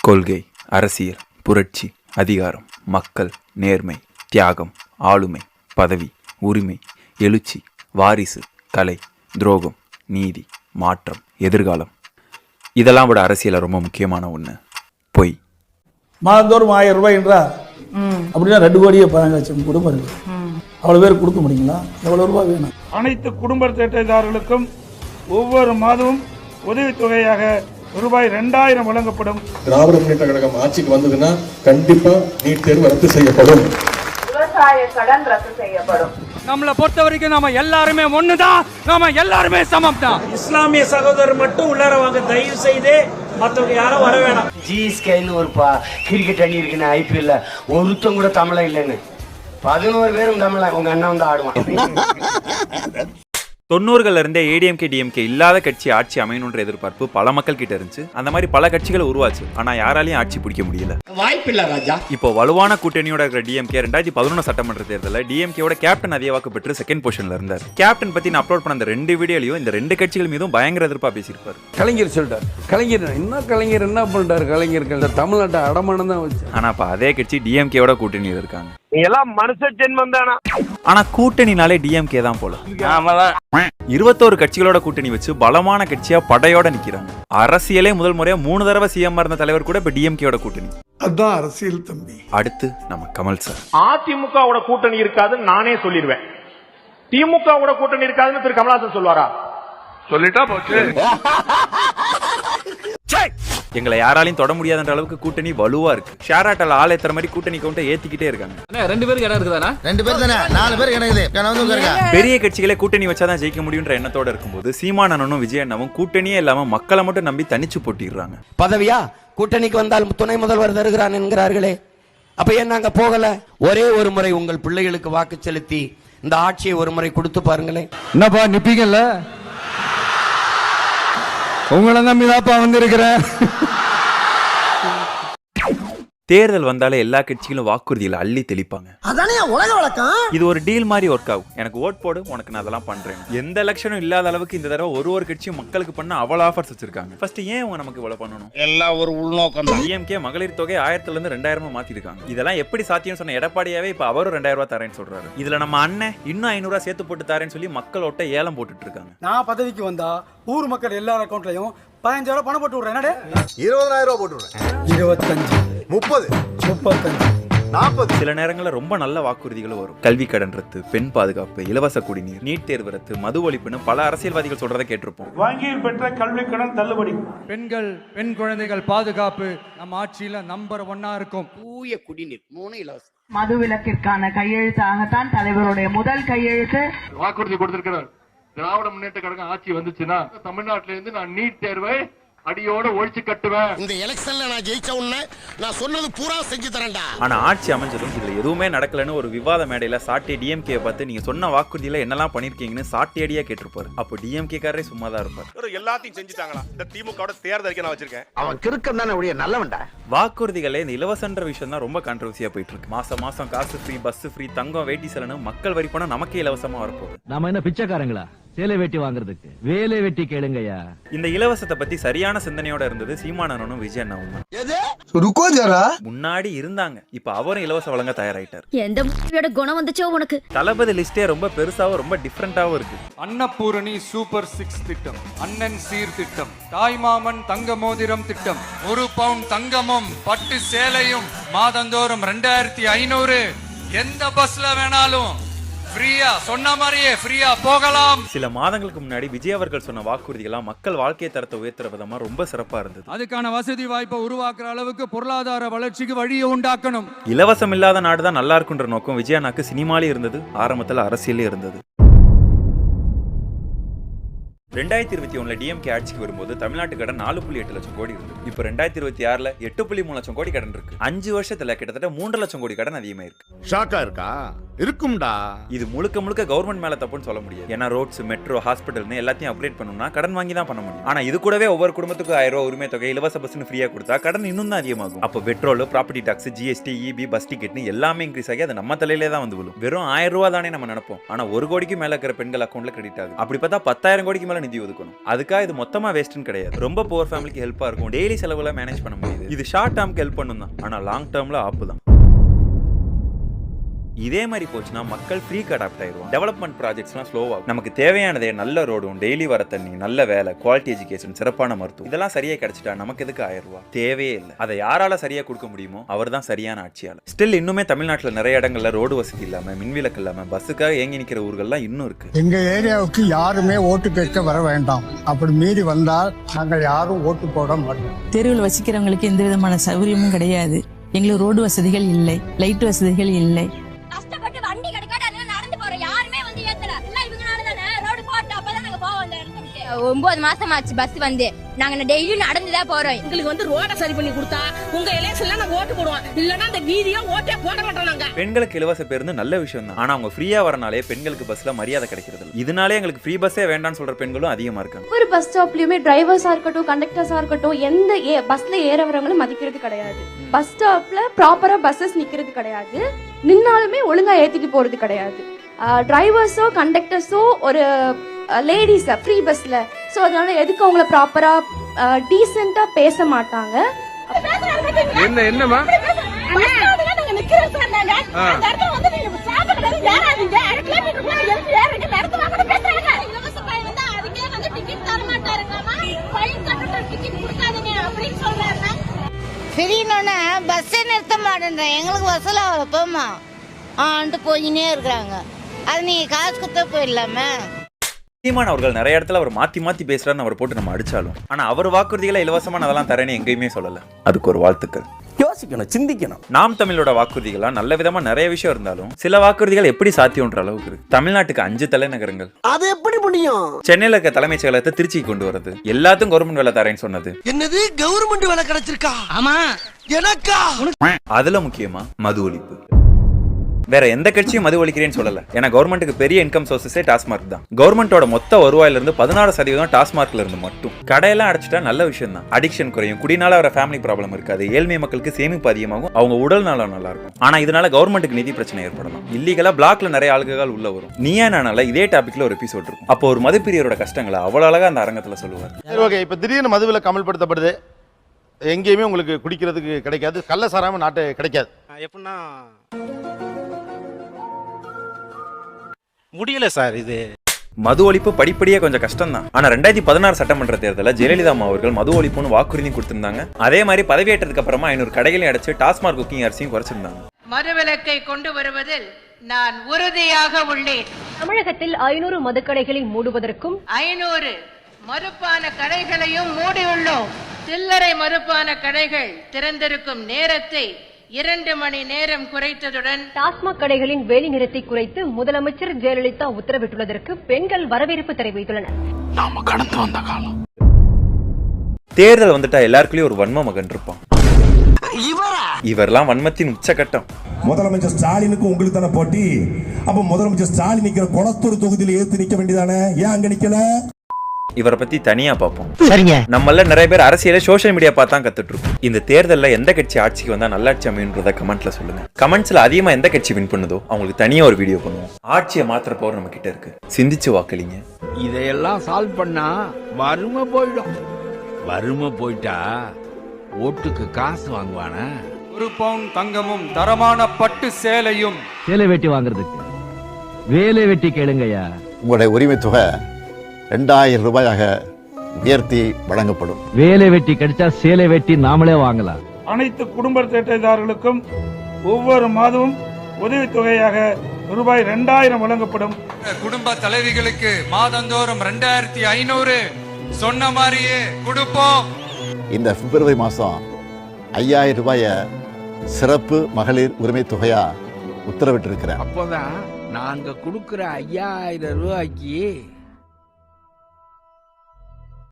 கொள்கை, அரசியல், புரட்சி, அதிகாரம், மக்கள், நேர்மை, தியாகம், ஆளுமை, பதவி, உரிமை, எழுச்சி, வாரிசு, கலை, துரோகம், நீதி, மாற்றம், எதிர்காலம். இதெல்லாம் விட அரசியலில் ரொம்ப முக்கியமான ஒன்று பொய். மாதந்தோறும் 1000 ரூபாய் என்றால் அப்படின்னா 2 கோடியே 15 லட்சம் குடும்பம் இருக்கு. அவ்வளோ பேர் கொடுக்க முடியுங்களா? எவ்வளோ ரூபாய் வேணும்? அனைத்து குடும்ப அட்டைதாரர்களுக்கும் ஒவ்வொரு மாதமும் உதவித்தொகையாக ரூபாய் 2000 வழங்கப்படும். திராவிட முன்னேற்ற கழகம் ஆட்சிக்கு வந்ததுன்னா கண்டிப்பா நீட் தேர்வு ரத்து செய்யப்படும். விவசாய கடன் ரத்து செய்யப்படும். நம்மளை பொறுத்த வரைக்கும் நாம எல்லாருமே ஒண்ணுதான், நாம எல்லாருமே சமம் தான். இஸ்லாமிய சகோதரர் மட்டும் உள்ளார வாங்க, தயவு செய்து மற்றவங்க யாரும் வர வேணாம். ஜிஎஸ்கேன்னு ஒரு கிரிக்கெட் அணி இருக்குன்னு ஐபிஎல்ல ஒருத்தம் கூட தமிழ இல்லைன்னு 11 பேரும் தமிழ உங்க அண்ணன் வந்து ஆடுவான். 90களில் இருந்தே ஏடிஎம்கே டிஎம்கே இல்லாத கட்சி ஆட்சி அமையணுன்ற எதிர்பார்ப்பு பல மக்கள் கிட்ட இருந்துச்சு. அந்த மாதிரி பல கட்சிகள் உருவாச்சு. ஆனா யாராலையும் ஆட்சி பிடிக்க முடியல. வாய்ப்பில்ல ராஜா. இப்போ வலுவான கூட்டணியோட இருக்கிற டிஎம்கே 2011 சட்டமன்ற தேர்தலில் டிஎம்கேவோட கேப்டன் அதிக வாக்கு பெற்று செகண்ட் பொசிஷன்ல இருந்தார். கேப்டன் பத்தி நான் அப்லோட் பண்ண அந்த 2 வீடியோலையும் இந்த 2 கட்சிகள் மீதும் பயங்கர எதிர்ப்பா பேசியிருப்பாரு. கலைஞர் சொல்லிட்டார், கலைஞர் என்ன பண்ணிட்டாரு? கலைஞர்கள் தமிழ்நாட்டை அடமானம் தான் வச்சு. ஆனா இப்ப அதே கட்சி டிஎம்கேவோட கூட்டணியில் இருக்காங்க. எல்லாம் மனுஷ ஜென்மம் தானா? ஆனா கூட்டணினாலே டிஎம்கே தான் போல. 21 கட்சிகளோட கூட்டணி வச்சு பலமான கட்சியா படையோட நிக்கிறாங்க. அரசியலே முதல் முறையா 3 தடவை சிஎம் இருந்த தலைவர் கூட இப்ப டிஎம்கேவோட கூட்டணி. அதான் அரசியல் தம்பி. அடுத்து நம்ம கமல் சார். அதிமுகவோட கூட்டணி இருக்காதுன்னு நானே சொல்லிடுவேன். திமுகவோட கூட்டணி இருக்காதுன்னு திரு கமலஹாசன் சொல்வாரா? சொல்லிட்டா போச்சு. எங்களை யாராலையும் தொட முடியாத அளவுக்கு கூட்டணி வலுவா இருக்கு. ஷேர் ஆட்டோல ஆள் ஏத்துற மாதிரி கூட்டணி கவுண்டை ஏத்திக்கிட்டே இருக்காங்க. 2 பேருக்கு இடம் இருக்குதானா? 2 பேர் தானே, 4 பேர் கிடைக்குது. பெரிய கட்சிகளே கூட்டணி வச்சாதான் ஜெயிக்க முடியுன்ற எண்ணத்தோட இருக்கும்போது சீமானனும் விஜயண்ணாவும் கூட்டணியே இல்லாம மக்களை மட்டும் நம்பி தனிச்சு போட்டிடுறாங்க. பதவியா கூட்டணிக்கு வந்தால் துணை முதல்வர் தருகிறான் என்கிறார்களே, அப்ப ஏன் நாங்க போகல? ஒரே ஒரு முறை உங்கள் பிள்ளைகளுக்கு வாக்கு செலுத்தி இந்த ஆட்சியை ஒரு முறை கொடுத்து பாருங்களேன். என்னப்பா நிப்பீங்கல்ல? உங்களை நம்பிதாப்பா வந்திருக்கிறேன். தேர்தல் வந்தாலே எல்லா கட்சிகளும் வாக்குறுதிகளை அள்ளி தெளிப்பாங்க. அதானே உலக வழக்கம். இது ஒரு டீல் மாதிரி ஒர்க் ஆகும். எனக்கு ஓட் போடு, உனக்கு நான் அதெல்லாம் பண்றேன். எந்த எலெக்ஷனும் இல்லாத அளவுக்கு இந்த தடவை ஒரு கட்சியும் மக்களுக்கு பண்ண அவ்வளவு ஆஃபர்ஸ் வச்சிருக்காங்க. ஃபர்ஸ்ட் ஏன் அவங்க நமக்கு இவ்வளவு பண்ணணும்? எல்லாம் ஒரு உள்நோக்கம் தான். டிஎம்கே மகளிர் தொகை 1000 இருந்து 2000 மாத்திருக்காங்க. இதெல்லாம் எப்படி சாத்தியம் சொன்ன எடப்பாடியாவே இப்ப அவரும் 2000 ரூபாய் தரேன்னு சொல்றாரு. இதுல நம்ம அண்ணன் இன்னும் 500 ரூபாய் சேர்த்து போட்டு தரேன்னு சொல்லி மக்களோட்ட ஏலம் போட்டுட்டு இருக்காங்க. நான் பதவிக்கு வந்தா ஊர் மக்கள் எல்லார் அக்கௌண்ட்லயும் 15,000 ரூபாய் பணம் போட்டு விடுறேன். 20,000 ரூபாய் போட்டு விடுறேன். 25, 30, 35, 40. சில நேரங்களில் ரொம்ப நல்ல வாக்குறுதிகளும் வரும். கல்வி கடன் ரத்து, பெண் பாதுகாப்பு, இலவச குடிநீர், நீட் தேர்வு ரத்து, மது ஒழிப்புன்னு பல அரசியல்வாதிகள் சொல்றதை கேட்டிருப்போம். வங்கியில் பெற்ற கல்வி கடன் தள்ளுபடி, பெண் குழந்தைகள் பாதுகாப்பு நம்ம ஆட்சியில நம்பர் 1 இருக்கும். தூய குடிநீர் 3 இலவசம். மது விலக்கிற்கான கையெழுத்தாகத்தான் தலைவருடைய முதல் கையெழுத்து. வாக்குறுதி கொடுத்திருக்கிறார். திராவிட முன்னேற்ற கழகம் ஆட்சி வந்துச்சுன்னா தமிழ்நாட்டில இருந்து நான் நீட் தேர்வை அடியோட ஒழிச்சு கட்டுவேன். இந்த எலெக்ஷன்ல நான் ஜெயிச்ச உடனே நான் சொன்னது பூரா செஞ்சு தரேன்டா. ஆனா ஆட்சி அமைஞ்சதும் இதுல எதுவுமே நடக்கலன்னு ஒரு விவாத மேடையில சாட்டி டிஎம்கே பார்த்து நீங்க சொன்ன வாக்குறுதியில என்னெல்லாம் பண்ணிருக்கீங்கன்னு சாட்டியடியா கேட்டிருப்பாரு. அப்போ டிஎம்கே காரரே சும்மா தான் இருப்பாரு. எல்லாத்தையும் செஞ்சுட்டாங்களா? இந்த திமுக தேர்தல் அறிக்கை நான் வச்சிருக்கேன். அவன் கிறுக்கம் தானே ஒழிய நல்லவன்டா. வாக்குறுதிகளே இந்த இலவசன்ற விஷயம் தான் ரொம்ப கான்ட்ரவர்சியா போயிட்டு இருக்கு. மாசம் காசு ஃப்ரீ, பஸ் ஃப்ரீ, தங்கம், வேட்டி செலனு மக்கள் வரி பணம் நமக்கே இலவசமா வரப்போகுது. நாம என்ன பிச்சைக்காரங்களா? சேலை வெட்டி வாங்குறதுக்கு வேலை வெட்டி கேளுங்கய்யா. இந்த இலவசத்தை பத்தி சரியான சிந்தனையோட இருந்தது சீமானனும் விஜயண்ணாவும். முன்னாடி இருந்தாங்க, இப்ப அவரும் இலவசம் வழங்க தயாராயிட்டார். எந்த மூவியோட குணம் வந்துச்சோ உனக்கு? தளபதி லிஸ்டே ரொம்ப பெருசாவும் ரொம்ப டிஃபரெண்டாவும் இருக்கு. அன்னபூரணி சூப்பர் 6 திட்டம், அண்ணன் சீர் திட்டம், தாய்மாமன் தங்க மோதிரம் திட்டம், 1 பவுன் தங்கமும் பட்டு சேலையும் மாதந்தோறும் 2500. எந்த பஸ்ல வேணாலும் ஃப்ரீயா, சொன்ன மாதிரியே ஃப்ரீயா போகலாம். சில மாதங்களுக்கு முன்னாடி விஜய் அவர்கள் சொன்ன வாக்குறுதிகளாம் மக்கள் வாழ்க்கை தரத்தை உயர்த்துற விதமா ரொம்ப சிறப்பா இருந்தது. அதுக்கான வசதி வாய்ப்பை உருவாக்குற அளவுக்கு பொருளாதார வளர்ச்சிக்கு வழியை உண்டாக்கணும். இலவசம் இல்லாத நாடுதான் நல்லா இருக்குன்ற நோக்கம் விஜயண்ணாக்கு சினிமாலே இருந்தது, ஆரம்பத்தில் அரசியலே இருந்தது. 2021 டிஎம்கே ஆட்சிக்கு வரும்போது தமிழ்நாட்டு கடன் 4.8 லட்சம் கோடி இருந்தது. இப்போ 2026 8.3 லட்சம் கோடி கடன் இருக்கு. 5 வருஷத்துல கிட்டத்தட்ட 3 லட்சம் கோடி கடன் அதிகமாயிருக்கு. ஷாக்கா இருக்கா? இருக்கும்டா. இது முழுக்க கவர்மெண்ட் மேல தப்புன்னு சொல்ல முடியாது. ஏன்னா ரோட்ஸ், மெட்ரோ, ஹாஸ்பிட்டல்னு எல்லாத்தையும் அப்கிரேட் பண்ணணும்னா கடன் வாங்கி தான் பண்ண முடியும். ஆனா இது கூடவே ஒவ்வொரு குடும்பத்துக்கும் 1000 ரூபாய் உரிமை தொகை, இலவச பஸ்னு ஃப்ரீயா கொடுத்தா கடன் இன்னும் தான் அதிகமாகும். அப்போ petrol, property tax, GST, EB, bus டிக்கெட்னு எல்லாமே இன்க்ரீஸ் ஆகி அது நம்ம தலையிலே தான் வந்து விழும். வெறும் 1000 ரூபாய் தானே நம்ம நினைப்போம். ஆனா 1 கோடிக்கு மேல இருக்கிற பெண்கள் அக்கௌண்ட்ல கிரெடிட் ஆகும். அப்படி பார்த்தா 10,000 கோடிக்கு மேல நிதி ஒதுக்கணும். அதுக்காக இது மொத்தமா வேஸ்ட்னு கிடையாது. ரொம்ப புவர் ஃபேமிலிக்கு ஹெல்ப்பா இருக்கும். டெய்லி செலவுல மேனேஜ் பண்ண முடியுது. இது ஷார்ட் டேர்ம்க்கு ஹெல்ப் பண்ணும் தான், ஆனா லாங் டேர்ம்ல ஆப்பு தான். இதே மாதிரி போச்சுன்னா மக்கள் ஃப்ரீக்கு அடாப்ட் ஆயிடுவோம். டெவலப்மெண்ட் ப்ராஜெக்ட்ஸ்லாம் ஸ்லோவாகும். நமக்கு தேவையானதே நல்ல ரோடும், டெய்லி வர தண்ணி, நல்ல வேலை, குவாலிட்டி எஜுகேஷன், சிறப்பான மருத்துவம், இதெல்லாம் சரியா கிடைச்சிட்டா நமக்கு எதுக்கு 1000 ரூபாய் தேவையே இல்லை. அதை யாரால சரியா கொடுக்க முடியுமோ அவர் தான் சரியான ஆட்சியாளர். ஸ்டில் இன்னுமே தமிழ்நாட்டில் நிறைய இடங்கள்ல ரோடு வசதி இல்லாம, மின்விலக்கு இல்லாம, பஸ்ஸுக்காக ஏங்கி நிற்கிற ஊர்கள்லாம் இன்னும் இருக்கு. எங்க ஏரியாவுக்கு யாருமே ஓட்டு கேட்க வர வேண்டாம். அப்படி மீறி வந்தால் நாங்கள் யாரும் ஓட்டு போட மாட்டோம். தெருவில் வசிக்கிறவங்களுக்கு எந்த விதமான சௌகரியமும் கிடையாது. எங்களுக்கு ரோடு வசதிகள் இல்லை, லைட் வசதிகள் இல்லை. கஷ்டப்பட்டு வண்டி கிடைக்காது, அதனால நடந்து போறோம். யாருமே வந்து ஏத்தல. எல்லாம் இவங்கனால தானே ரோடு போட்டு அப்பதான் நாங்க போவோம். அந்த இடத்துக்கு 9 மாசம் ஆச்சு பஸ் வந்து. நாங்க டெய்லியும் நடந்துதான் போறோம். எங்களுக்கு வந்து ரோட சரி பண்ணி கொடுத்தா உங்க எலெக்ஷன்ல நாங்க ஓட்டு போடுவோம். இல்லன்னா அந்த வீதியா ஓட்டே போட மாட்டோம். நாங்க பெண்களுக்கு இலவச பேருந்து நல்ல விஷயம் தான். ஆனா அவங்க ஃப்ரீயா வரனாலே பெண்களுக்கு பஸ்ல மரியாதை கிடைக்கிறது இல்லை. இதனாலே எங்களுக்கு ஃப்ரீ பஸ்ஸே வேண்டாம்னு சொல்ற பெண்களும் அதிகமா இருக்காங்க. ஒரு பஸ் ஸ்டாப்லயுமே டிரைவர்ஸா இருக்கட்டும், கண்டக்டர்ஸா இருக்கட்டும், எந்த பஸ்ல ஏறவரவங்களும் மதிக்கிறது கிடையாது. பஸ் ஸ்டாப்ல ப்ராப்பரா பஸ்ஸஸ் நிக்கிறது கிடையாது. நின்னாலுமே ஒழுங்கா ஏத்திட்டு போறது கிடையாது. டிரைவர்ஸோ கண்டக்டர்ஸோ ஒரு லேடிஸ் ஃப்ரீ பஸ்ல, ஸோ அதனால எதுக்கு அவங்கள ப்ராப்பரா டீசெண்டா பேச மாட்டாங்க. என்னமா ஃப்ரீன்னு பஸ்ஸே நிறுத்த மாட்டேன்றேன். எங்களுக்கு பஸ்ஸில் அவ்வளோ போமா ஆன்ட்டு போயினே இருக்கிறாங்க. அது நீங்கள் காசு கொடுத்தா போயிடலாமே. சீமான் அவர்கள் நிறைய இடத்துல அவர் மாத்தி மாத்தி பேசுறாருன்னு அவர் போட்டு நம்ம அடிச்சாலும், ஆனா அவர் வாக்குறுதிகளை இலவசமான அதெல்லாம் தரேன்னு எங்கேயுமே சொல்லல. அதுக்கு ஒரு வாழ்த்துக்கள். யோசிக்கணும், சிந்திக்கணும். நாம் தமிழோட வாக்குறுதிகள்லாம் நல்ல விதமா நிறைய விஷயம் இருந்தாலும் சில வாக்குறுதிகள் எப்படி சாத்தியம்ன்ற அளவுக்கு இருக்கு. தமிழ்நாட்டுக்கு 5 தலைநகரங்கள், அது எப்படி முடியும்? சென்னையில இருக்க தலைமைச் செயலகத்தை திருச்சிக்கு கொண்டு வரது, எல்லாத்துக்கும் கவர்மெண்ட் வேலை தரேன்னு சொன்னது. என்னது கவர்மெண்ட் வேலை கிடைச்சிருக்கா? ஆமா எனக்கா? அதுல முக்கியமா மது ஒழிப்பு. வேற எந்த கட்சியும் மது ஒழிக்கிறேன்னு சொல்லல. ஏன்னா கவர்மெண்ட்டுக்கு பெரிய இன்கம் சோர்ஸஸே டாஸ்மார்க் தான். கவர்மெண்டோட மொத்த வருவாயில இருந்து 16% டாஸ்மார்க்ல இருந்து மட்டும். கடையெல்லாம் அடைச்சிட்டா நல்ல விஷயம் தான். அடிக்ஷன் குறையும், குடினால வர ஃபேமிலி ப்ராப்ளம் இருக்காது, ஏழ்மை மக்களுக்கு சேமிப்பு அதிகமாகும், அவங்க உடல் நலம் நல்லா இருக்கும். ஆனா இதனால கவர்மெண்ட்டுக்கு நிதி பிரச்சனை ஏற்படலாம். இல்லீகலா பிளாக்ல நிறைய ஆளுகள் உள்ள வரும். நீயா நானால இதே டாபிக்ல ஒரு எபிசோட் இருக்கும். அப்போ ஒரு மதுப்பிரியரோட கஷ்டங்களை அவ்வளவு அழகா அந்த அரங்கத்துல சொல்லுவார். ஓகே, இப்ப திடீர்னு மதுவிலக்கு அமல்படுத்தப்படுது. எங்கேயுமே உங்களுக்கு குடிக்கிறதுக்கு கிடைக்காது, கள்ள சாராம நாட்டு கிடைக்காது. எப்படின்னா முடியல சார். இது மது ஒழிப்பு படிப்படியே கொஞ்சம் கஷ்டம் தான். ஆனா 2016 சட்டமன்ற தேர்தலில் ஜெயலலிதா அம்மா அவர்கள் மது ஒழிப்புன்னு வாக்குறுதி கொடுத்திருந்தாங்க. அதே மாதிரி பதவியேற்றதுக்கு அப்புறமா 500 கடைகளையும் அடைச்சு டாஸ்மார்க் குக்கிங் அரிசியும் குறைச்சிருந்தாங்க. மதுவிலக்கை கொண்டு வருவதில் நான் உறுதியாக உள்ளேன். தமிழகத்தில் 500 மதுக்கடைகளை மூடுவதற்கும் 500 மதுபான கடைகளையும் மூடியுள்ளோம். சில்லறை மதுபான கடைகள் திறந்திருக்கும் நேரத்தை 2 மணி நேரம் குறைத்ததுடன் டாஸ்மாக் கடைகளின் வேலை நிறுத்தை குறைத்து முதலமைச்சர் ஜெயலலிதா உத்தரவிட்டுள்ளதற்கு பெண்கள் வரவேற்பு தெரிவித்துள்ளனர். நாம கடந்து வந்த காலம். தேர்தல் வந்துட்டா எல்லாருக்குள்ளயும் ஒரு வன்ம மகன் இருப்பான். இவரெல்லாம் வன்மத்தின் உச்சகட்டம். முதலமைச்சர் ஸ்டாலினுக்கு உங்களுக்கு தானே போட்டி. அப்ப முதலமைச்சர் ஸ்டாலின் நிக்கிற கொளத்தூர் தொகுதியில் ஏத்து நிக்க வேண்டியதானே, ஏன் அங்க நிக்கல? இவரை பத்தி தனியா பார்ப்போம். சரிங்க. நம்மள நிறைய பேர் அரசியல சோஷியல் மீடியா பார்த்தா கத்துட்டு இருக்கோம். இந்த தேர்தல்ல எந்த கட்சி ஆட்சிக்கு வந்தா நல்லாட்சி அமையுன்றத கமெண்ட்ல சொல்லுங்க. கமெண்ட்ஸ்ல அதிகமா எந்த கட்சி வின் பண்ணுதோ அவங்களுக்கு தனியா ஒரு வீடியோ பண்ணுவோம். ஆட்சியை மாத்திர பவர் நம்ம கிட்ட இருக்கு. சிந்திச்சு வாக்களிங்க. இதையெல்லாம் சால்வ் பண்ணா வறுமை போயிடும். வறுமை போயிட்டா ஓட்டுக்கு காசு வாங்குவானா? 1 பவுன் தங்கமும் தரமான பட்டு சேலையும். சேலை வெட்டி வாங்குறதுக்கு வேலை வெட்டி கேளுங்கய்யா. உங்களுடைய உரிமை தொகை 2000 ரூபாயாக உயர்த்தி வழங்கப்படும். வேலை வெட்டி கிடைச்சா சேலை வெட்டி நாமளே வாங்கலாம். அனைத்து குடும்ப அட்டைதாரர்களுக்கும் ஒவ்வொரு மாதமும் உதவித்தொகையாக ரூபாய் 2000 வழங்கப்படும். குடும்ப தலைவிகளுக்கு மாதந்தோறும் 2500 சொன்ன மாதிரியே கொடுப்போம். இந்த பிப்ரவரி மாதம் 5000 ரூபாயை சிறப்பு மகளிர் உரிமை தொகையா உத்தரவிட்டிருக்கிறேன். அப்போதான் நாங்க கொடுக்கிற 5000 ரூபாய்க்கு